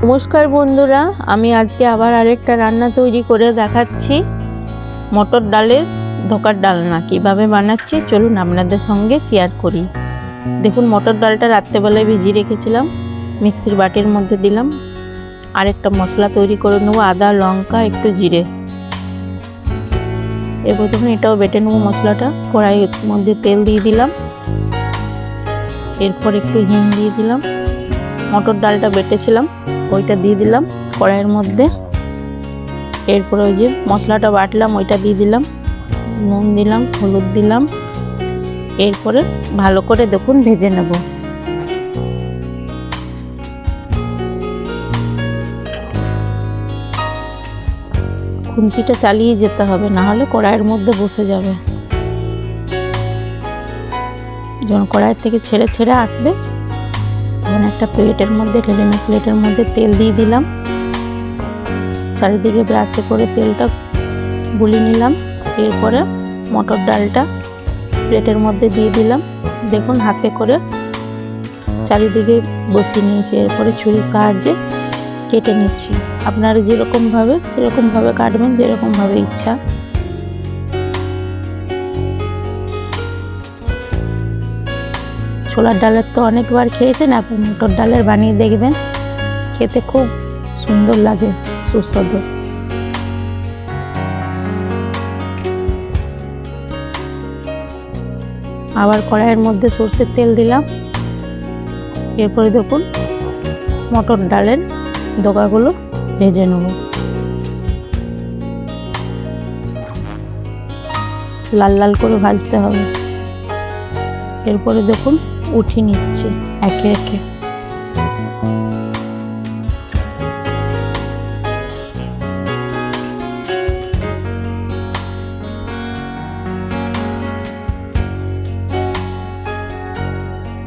নমস্কার বন্ধুরা, আমি আজকে আবার আরেকটা রান্না তৈরি করে দেখাচ্ছি। মটর ডালের ধোকার ডালনা কিভাবে বানাচ্ছি চলুন আপনাদের সঙ্গে শেয়ার করি। দেখুন, মটর ডালটা রাত্রেবেলায় ভিজিয়ে রেখেছিলাম, মিক্সির বাটির মধ্যে দিলাম। আরেকটা মশলা তৈরি করে নেবো, আদা, লঙ্কা, একটু জিরে। এরপর দেখুন এটাও বেটে নেবো মশলাটা। কড়াইয়ের মধ্যে তেল দিয়ে দিলাম, এরপর একটু হিং দিয়ে দিলাম। মটর ডালটা বেটেছিলাম ওইটা দিয়ে দিলাম কড়াইয়ের মধ্যে। এরপরে ওই যে মশলাটা বাটলাম ওইটা দিয়ে দিলাম, নুন দিলাম, হলুদ দিলাম। এরপরে ভালো করে দেখুন ভেজে নেব। খুন্তিটা চালিয়ে যেতে হবে, না হলে কড়াইয়ের মধ্যে বসে যাবে। যখন কড়াই থেকে ছেড়ে ছেড়ে আসবে তখন একটা প্লেটের মধ্যে ঢেলে নিয়ে প্লেটের মধ্যে তেল দিয়ে দিলাম। চারিদিকে ব্রাশে করে তেলটা গুলিয়ে নিলাম। এরপরে মটর ডালটা প্লেটের মধ্যে দিয়ে দিলাম। দেখুন হাতে করে চারিদিকে বসিয়ে নিয়েছি। এরপরে ছুরির সাহায্যে কেটে নিচ্ছি। আপনারা যেরকমভাবে সেরকমভাবে কাটবেন, যেরকমভাবে ইচ্ছা। ছোলার ডালের তো অনেকবার খেয়েছেন, এখন মটর ডালের বানিয়ে দেখবেন, খেতে খুব সুন্দর লাগে, সুস্বাদু। আবার কড়াইয়ের মধ্যে সরষের তেল দিলাম। এরপরে দেখুন মটর ডালের ডগাগুলো ভেজে নেব। লাল লাল করে ভাজতে হবে। এরপরে দেখুন উঠিয়ে নিচ্ছি একে একে।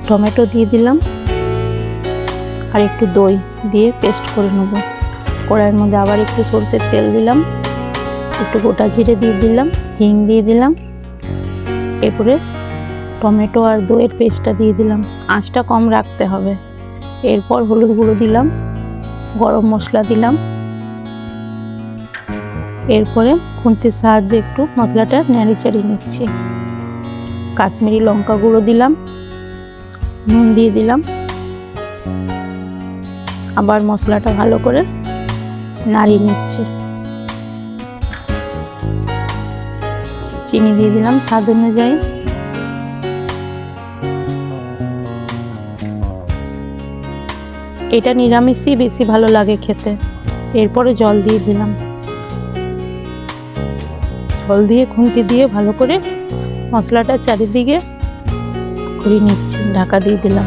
টমেটো দিয়ে দিলাম আর একটু দই দিয়ে পেস্ট করে নেব। কড়াইয়ের মধ্যে আবার একটু সরষের তেল দিলাম, একটু গোটা জিরে দিয়ে দিলাম, হিং দিয়ে দিলাম। এরপরে টমেটো আর দইয়ের পেস্টটা দিয়ে দিলাম। আঁচটা কম রাখতে হবে। এরপর হলুদ গুঁড়ো দিলাম, গরম মশলা দিলাম। এরপরে খুন্তির সাহায্যে একটু মশলাটা নেড়ে চেড়ে নিচ্ছি। কাশ্মীরি লঙ্কা গুঁড়ো দিলাম, নুন দিয়ে দিলাম। আবার মশলাটা ভালো করে নাড়িয়ে নিচ্ছি। চিনি দিয়ে দিলাম স্বাদ অনুযায়ী। এটা নিরামিষই বেশি ভালো লাগে খেতে। এরপরে জল দিয়ে দিলাম। জল দিয়ে খুন্তি দিয়ে ভালো করে মশলাটা চারিদিকে ঘুরিয়ে নিচ্ছি। ঢাকা দিয়ে দিলাম।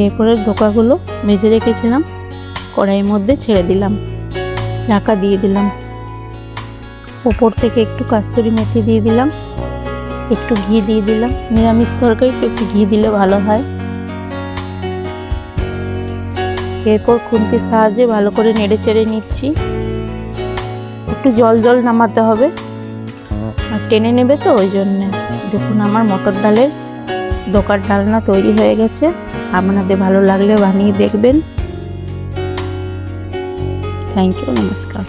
এরপরে ধোকাগুলো ভেজে রেখেছিলাম কড়াইয়ের মধ্যে ছেড়ে দিলাম, ঢাকা দিয়ে দিলাম। ওপর থেকে একটু কস্তুরি মেথি দিয়ে দিলাম, একটু ঘি দিয়ে দিলাম। নিরামিষ তরকারি একটু ঘি দিলে ভালো হয়। এরপর খুন্তির সাহায্যে ভালো করে নেড়ে চেড়ে নিচ্ছি। একটু জল জল নামাতে হবে, আর টেনে নেবে তো, ওই জন্যে। দেখুন আমার মটর ডালের ধোকার ডালনা তৈরি হয়ে গেছে। আপনাদের ভালো লাগলে বানিয়ে দেখবেন। থ্যাংক ইউ, নমস্কার।